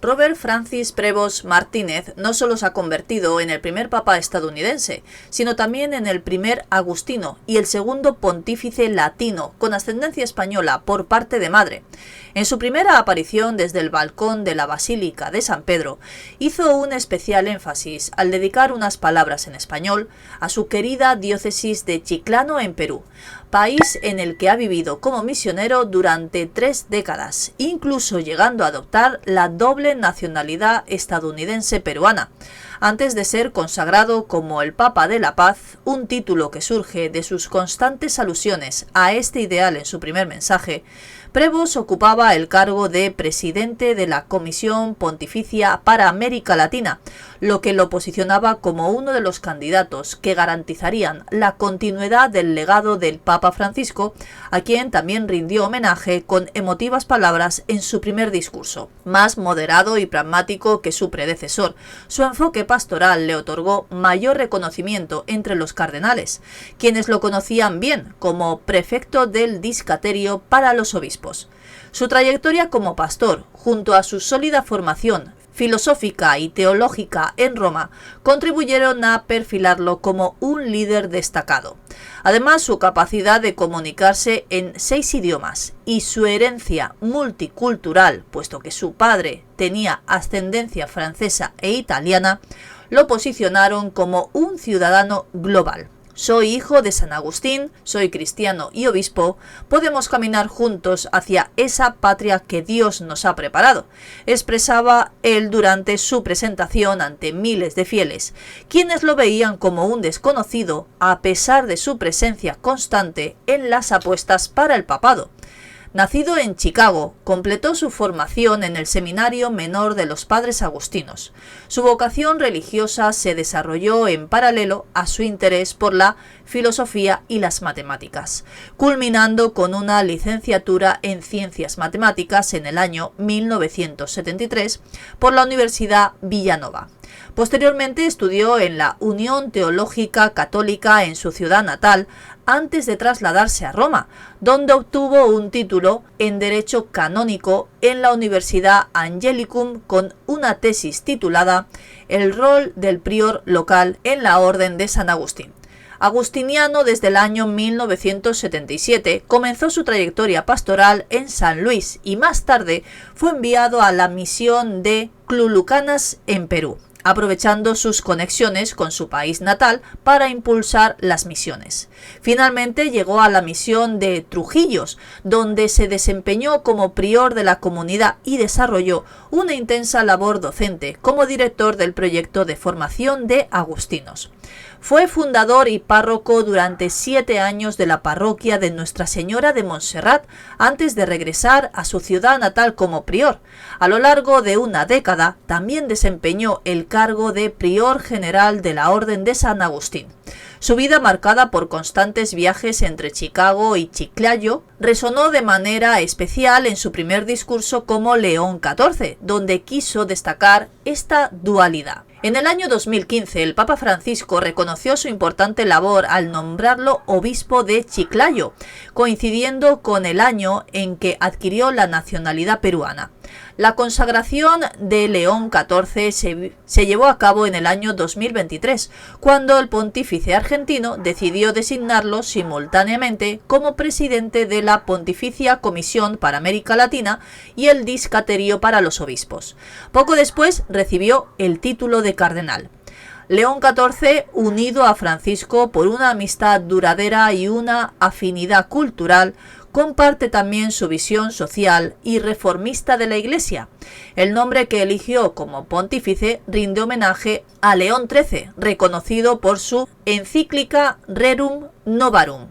Robert Francis Prevost Martínez no solo se ha convertido en el primer papa estadounidense, sino también en el primer agustino y el segundo pontífice latino con ascendencia española por parte de madre. En su primera aparición desde el balcón de la Basílica de San Pedro, hizo un especial énfasis al dedicar unas palabras en español a su querida diócesis de Chiclano en Perú, país en el que ha vivido como misionero durante 3 décadas, incluso llegando a adoptar la doble nacionalidad estadounidense peruana, antes de ser consagrado como el Papa de la Paz, un título que surge de sus constantes alusiones a este ideal en su primer mensaje. Prevost ocupaba el cargo de presidente de la Comisión Pontificia para América Latina, lo que lo posicionaba como uno de los candidatos que garantizarían la continuidad del legado del Papa Francisco, a quien también rindió homenaje con emotivas palabras en su primer discurso. Más moderado y pragmático que su predecesor, su enfoque pastoral le otorgó mayor reconocimiento entre los cardenales, quienes lo conocían bien como prefecto del discaterio para los obispos. Su trayectoria como pastor, junto a su sólida formación filosófica y teológica en Roma, contribuyeron a perfilarlo como un líder destacado. Además, su capacidad de comunicarse en 6 idiomas y su herencia multicultural, puesto que su padre tenía ascendencia francesa e italiana, lo posicionaron como un ciudadano global. Soy hijo de San Agustín, soy cristiano y obispo, podemos caminar juntos hacia esa patria que Dios nos ha preparado, expresaba él durante su presentación ante miles de fieles, quienes lo veían como un desconocido a pesar de su presencia constante en las apuestas para el papado. Nacido en Chicago, completó su formación en el Seminario Menor de los Padres Agustinos. Su vocación religiosa se desarrolló en paralelo a su interés por la filosofía y las matemáticas, culminando con una licenciatura en Ciencias Matemáticas en el año 1973 por la Universidad Villanova. Posteriormente estudió en la Unión Teológica Católica en su ciudad natal, antes de trasladarse a Roma, donde obtuvo un título en Derecho Canónico en la Universidad Angelicum con una tesis titulada El rol del prior local en la Orden de San Agustín. Agustiniano desde el año 1977, comenzó su trayectoria pastoral en San Luis y más tarde fue enviado a la misión de Clulucanas en Perú, aprovechando sus conexiones con su país natal para impulsar las misiones. Finalmente llegó a la misión de Trujillos, donde se desempeñó como prior de la comunidad y desarrolló una intensa labor docente como director del proyecto de formación de agustinos. Fue fundador y párroco durante 7 años de la parroquia de Nuestra Señora de Montserrat antes de regresar a su ciudad natal como prior. A lo largo de una década también desempeñó el cargo de prior general de la Orden de San Agustín. Su vida, marcada por constantes viajes entre Chicago y Chiclayo, resonó de manera especial en su primer discurso como León XIV, donde quiso destacar esta dualidad. En el año 2015, el Papa Francisco reconoció su importante labor al nombrarlo obispo de Chiclayo, coincidiendo con el año en que adquirió la nacionalidad peruana. La consagración de León XIV se llevó a cabo en el año 2023, cuando el pontífice argentino decidió designarlo simultáneamente como presidente de la Pontificia Comisión para América Latina y el Discaterio para los Obispos. Poco después recibió el título de cardenal. León XIV, unido a Francisco por una amistad duradera y una afinidad cultural, comparte también su visión social y reformista de la Iglesia. El nombre que eligió como pontífice rinde homenaje a León XIII, reconocido por su encíclica Rerum Novarum.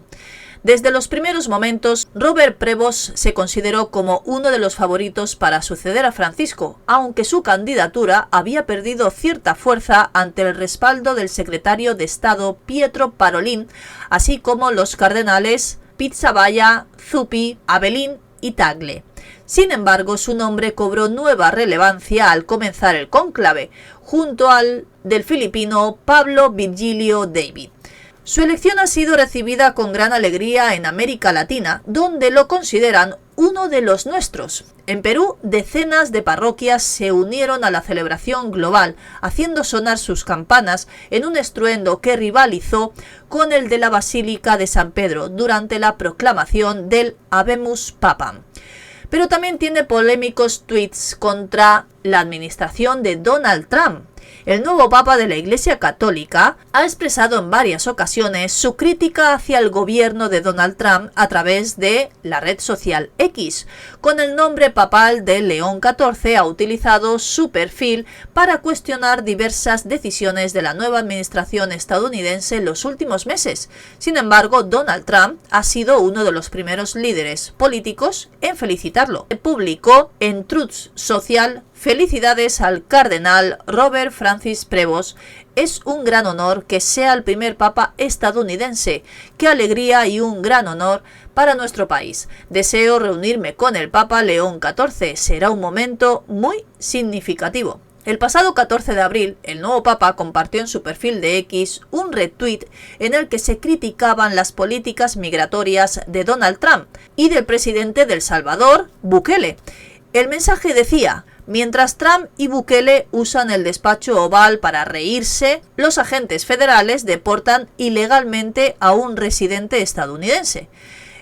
Desde los primeros momentos, Robert Prevost se consideró como uno de los favoritos para suceder a Francisco, aunque su candidatura había perdido cierta fuerza ante el respaldo del secretario de Estado Pietro Parolin, así como los cardenales Pizzaballa, Zuppi, Abelín y Tagle. Sin embargo, su nombre cobró nueva relevancia al comenzar el cónclave, junto al del filipino Pablo Virgilio David. Su elección ha sido recibida con gran alegría en América Latina, donde lo consideran uno de los nuestros. En Perú, decenas de parroquias se unieron a la celebración global, haciendo sonar sus campanas en un estruendo que rivalizó con el de la Basílica de San Pedro durante la proclamación del Habemus Papam. Pero también tiene polémicos tweets contra la administración de Donald Trump. El nuevo Papa de la Iglesia Católica ha expresado en varias ocasiones su crítica hacia el gobierno de Donald Trump a través de la red social X. Con el nombre papal de León XIV ha utilizado su perfil para cuestionar diversas decisiones de la nueva administración estadounidense en los últimos meses. Sin embargo, Donald Trump ha sido uno de los primeros líderes políticos en felicitarlo. Publicó en Truth Social: felicidades al cardenal Robert Francis Prevost. Es un gran honor que sea el primer papa estadounidense. Qué alegría y un gran honor para nuestro país. Deseo reunirme con el Papa León XIV. Será un momento muy significativo. El pasado 14 de abril, el nuevo Papa compartió en su perfil de X un retweet en el que se criticaban las políticas migratorias de Donald Trump y del presidente de El Salvador, Bukele. El mensaje decía: mientras Trump y Bukele usan el despacho Oval para reírse, los agentes federales deportan ilegalmente a un residente estadounidense.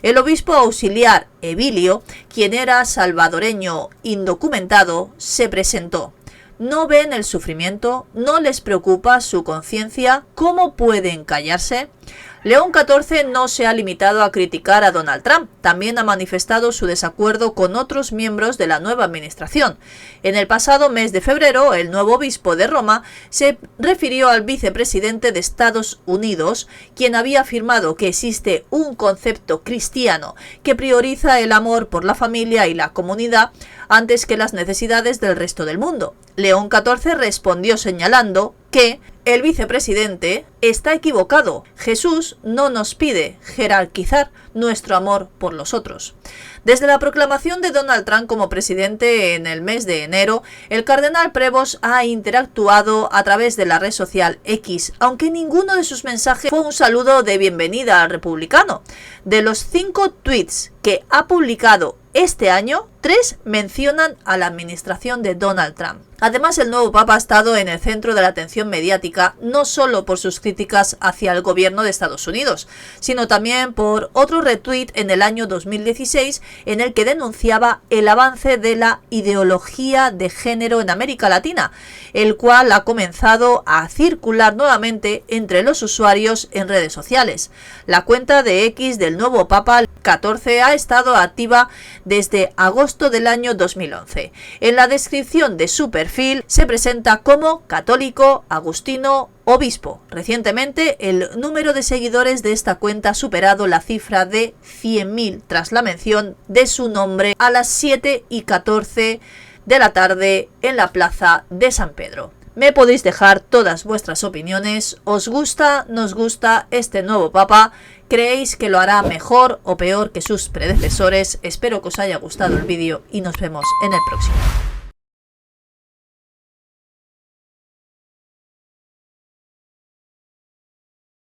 El obispo auxiliar Evilio, quien era salvadoreño indocumentado, se presentó. ¿No ven el sufrimiento? ¿No les preocupa su conciencia? ¿Cómo pueden callarse? León XIV no se ha limitado a criticar a Donald Trump, también ha manifestado su desacuerdo con otros miembros de la nueva administración. En el pasado mes de febrero, el nuevo obispo de Roma se refirió al vicepresidente de Estados Unidos, quien había afirmado que existe un concepto cristiano que prioriza el amor por la familia y la comunidad antes que las necesidades del resto del mundo. León XIV respondió señalando que el vicepresidente está equivocado. Jesús no nos pide jerarquizar nuestro amor por los otros. Desde la proclamación de Donald Trump como presidente en el mes de enero, el cardenal Prevost ha interactuado a través de la red social X, aunque ninguno de sus mensajes fue un saludo de bienvenida al republicano. De los 5 tweets que ha publicado este año, 3 mencionan a la administración de Donald Trump. Además, el nuevo Papa ha estado en el centro de la atención mediática no solo por sus críticas hacia el gobierno de Estados Unidos, sino también por otro retweet en el año 2016 en el que denunciaba el avance de la ideología de género en América Latina, el cual ha comenzado a circular nuevamente entre los usuarios en redes sociales. La cuenta de X del nuevo Papa 14 ha estado activa desde agosto del año 2011. En la descripción de su perfil se presenta como católico, agustino, obispo. Recientemente, el número de seguidores de esta cuenta ha superado la cifra de 100.000 tras la mención de su nombre a las 7:14 de la tarde en la plaza de San Pedro. Me podéis dejar todas vuestras opiniones. ¿Os gusta, nos gusta este nuevo Papa? ¿Creéis que lo hará mejor o peor que sus predecesores? Espero que os haya gustado el vídeo y nos vemos en el próximo.